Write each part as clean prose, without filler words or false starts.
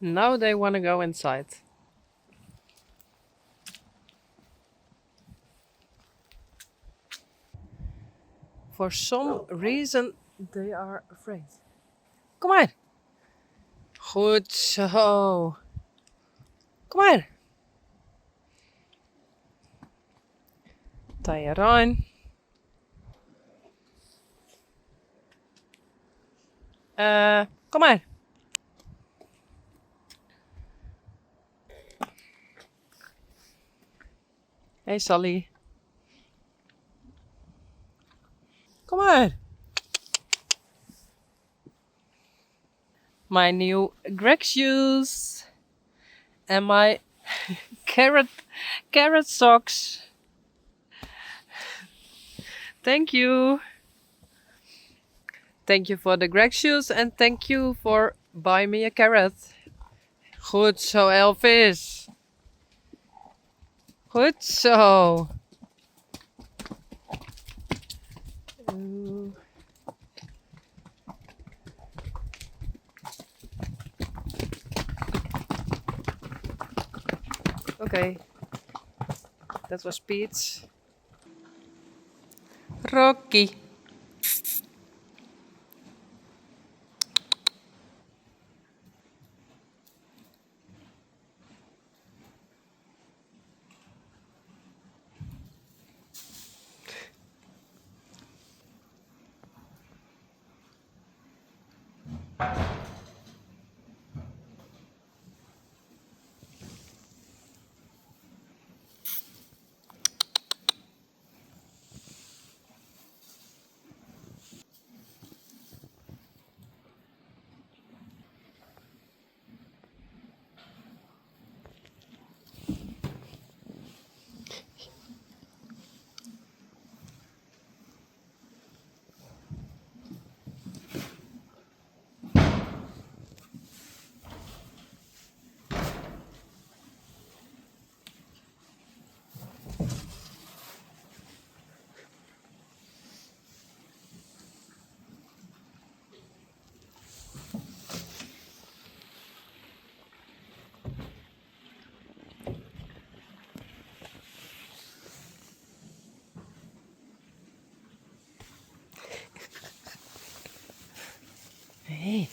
Now they want to go inside. For some reason, they are afraid. Kom maar. Goed zo. Kom maar. Tie it on. Kom maar. Hey Sally. Kom maar. My new Greg shoes. And my carrot socks. Thank you. Thank you for the Greg shoes and thank you for buying me a carrot. Goed zo, Elvis. Goed zo. Okay. That was Pete. Rocky. Hey.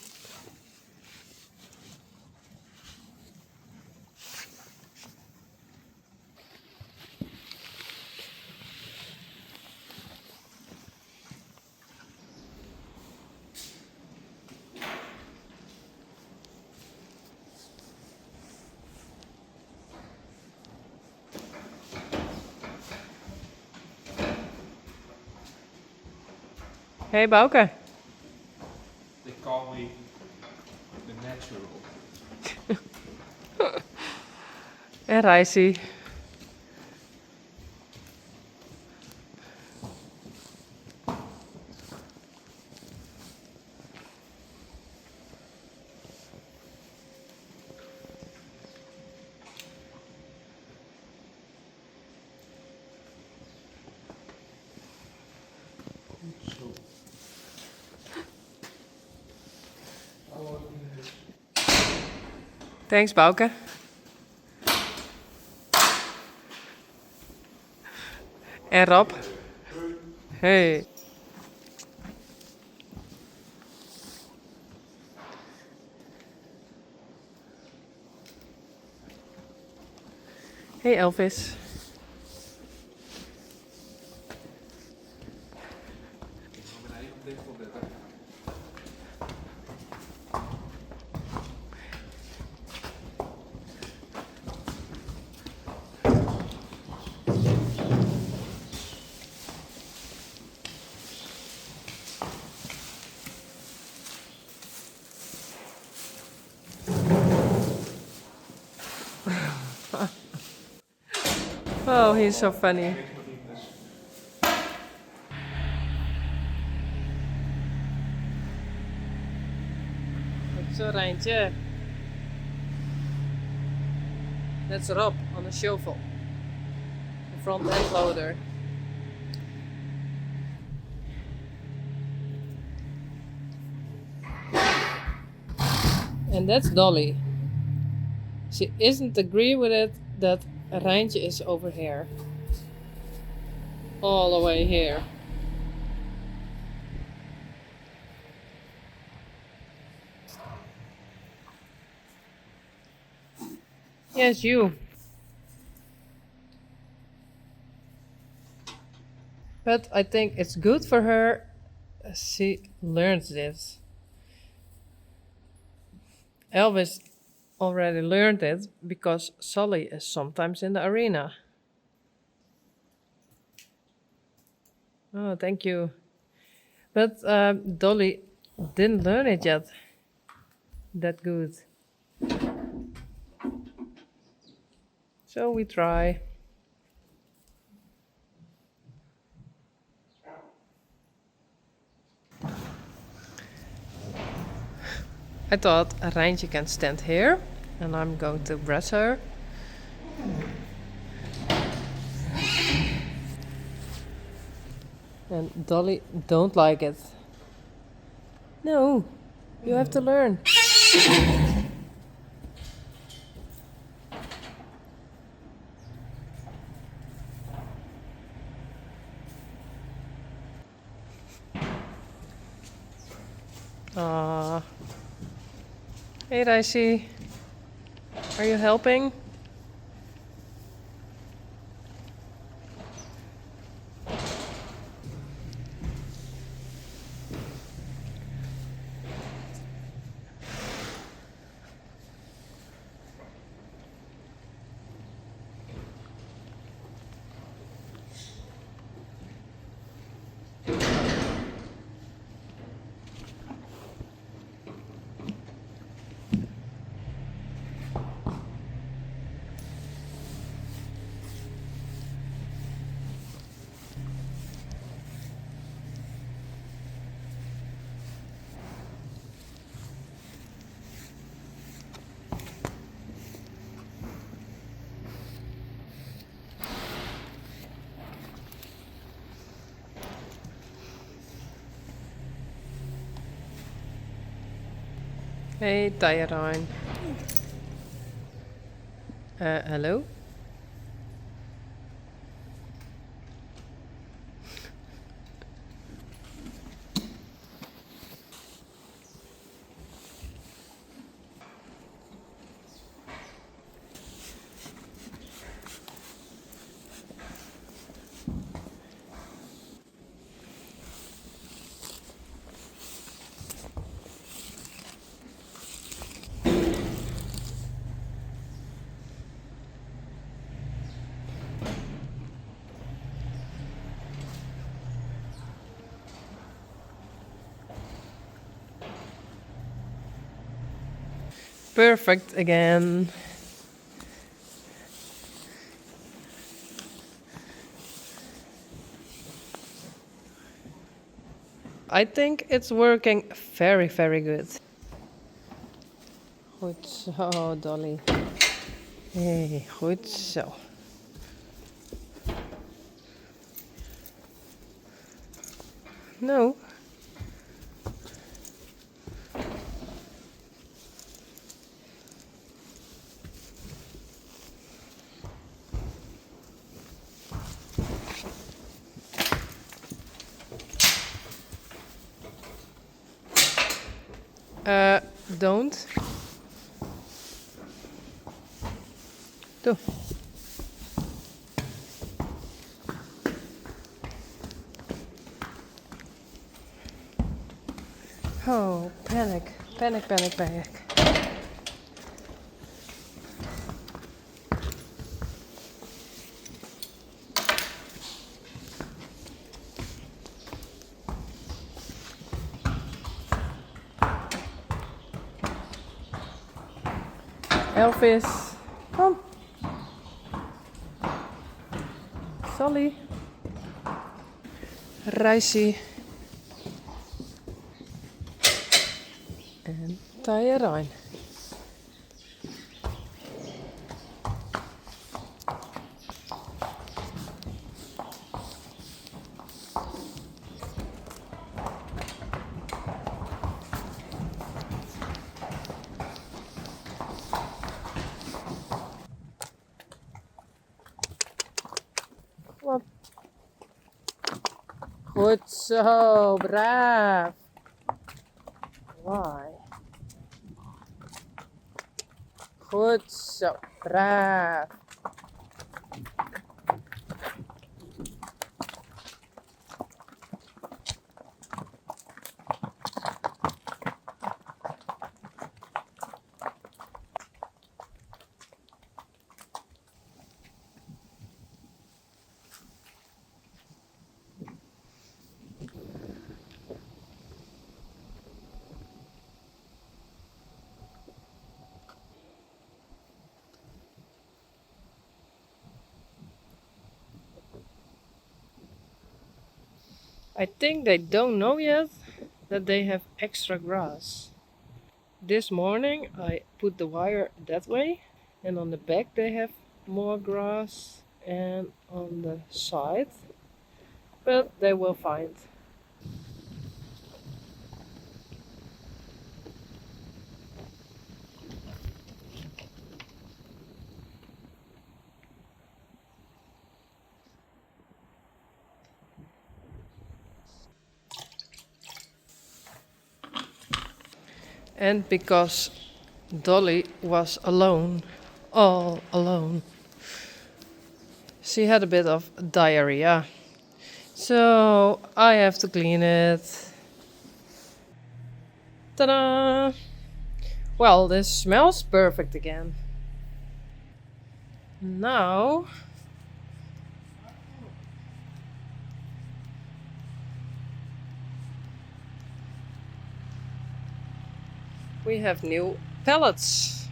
Hey Bouke. They call me the natural. En Rijsie. Zo. Thanks Bouke. En Rob. Hey. Hey Elvis. Ik ga mijn eigen dicht opletten. Oh, he's so funny. Goed zo, Rijntje. That's Rob on a shovel. The front end loader. And that's Dolly. She isn't agree with it that Rijntje is over here. All the way here. Yes, you. But I think it's good for her. She learns this. Elvis already learned it because Sully is sometimes in the arena. Oh, thank you. But Dolly didn't learn it yet. That good. So we try. I thought Rijntje can stand here and I'm going to brush her. And Dolly don't like it. No, you have to learn. Ah. Hey Daisy, are you helping? Hey Tyrone. Hello? Perfect again. I think it's working very, very good. Goed zo, Dolly. Hey, goed zo. No. Don't. Doe. Oh, panic. Panic, panic, panic. Elvis, kom. Sully. Rijsie. En Tyrone. Goed zo, braaf. Why? Goed zo, braaf. I think they don't know yet that they have extra grass. This morning I put the wire that way, and on the back they have more grass and on the side, but they will find. And because Dolly was alone, all alone, she had a bit of diarrhea. So I have to clean it. Ta-da! Well, this smells perfect again. Now we have new pellets.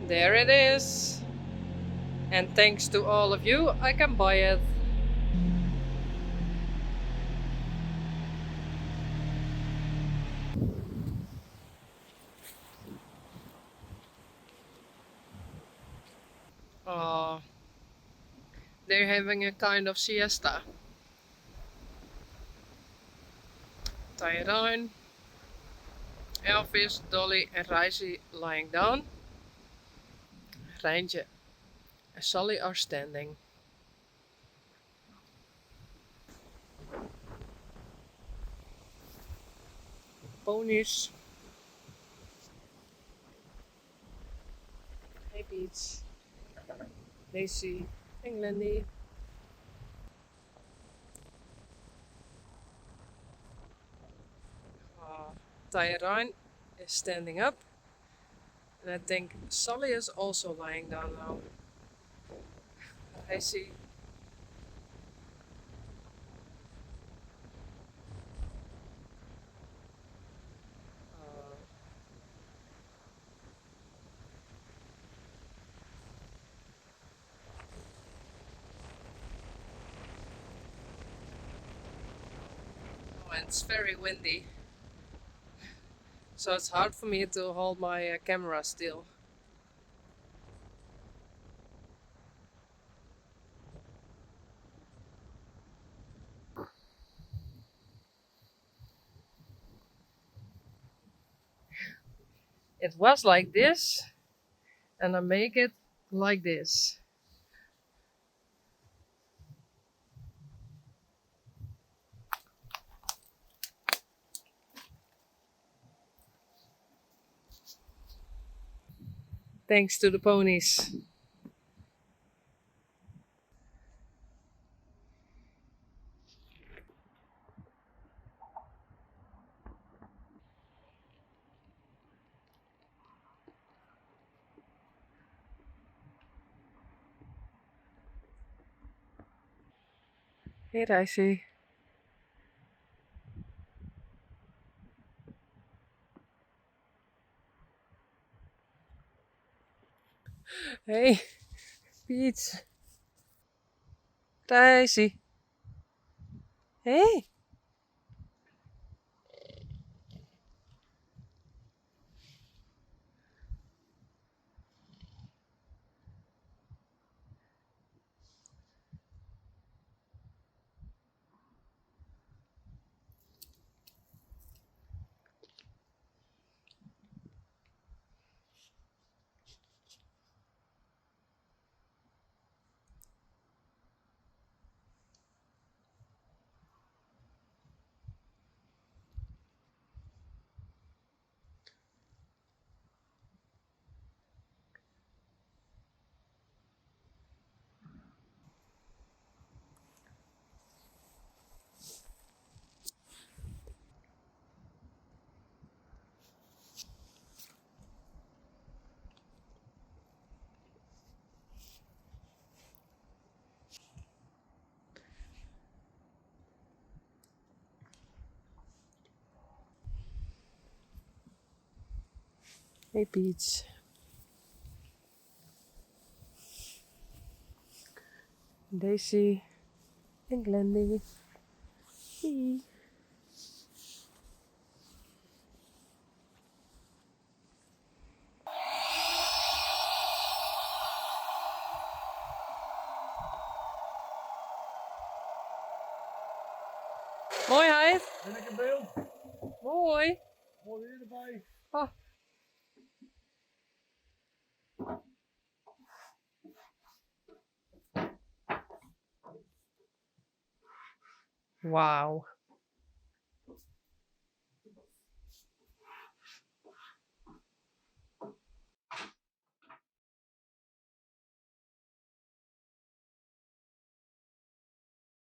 There it is. And thanks to all of you, I can buy it. Uh, they're having a kind of siesta. Tyrone, Elvis, Dolly and Reisy lying down. Rijntje and Sally are standing. Ponies. Hey Peach. Daisy and Glendy. Tyrone is standing up. And I think Sally is also lying down now. I see. Uh, oh, and it's very windy. So it's hard for me to hold my camera still. It was like this, and I make it like this. Thanks to the ponies. Hey Daisy. Hey Peach. Daisy. Hey. Hey Peach. Daisy en Glendy. Hey. Hoi Heid. Ben ik in beeld? Hoi. Mooi weer erbij. Oh. Wauw.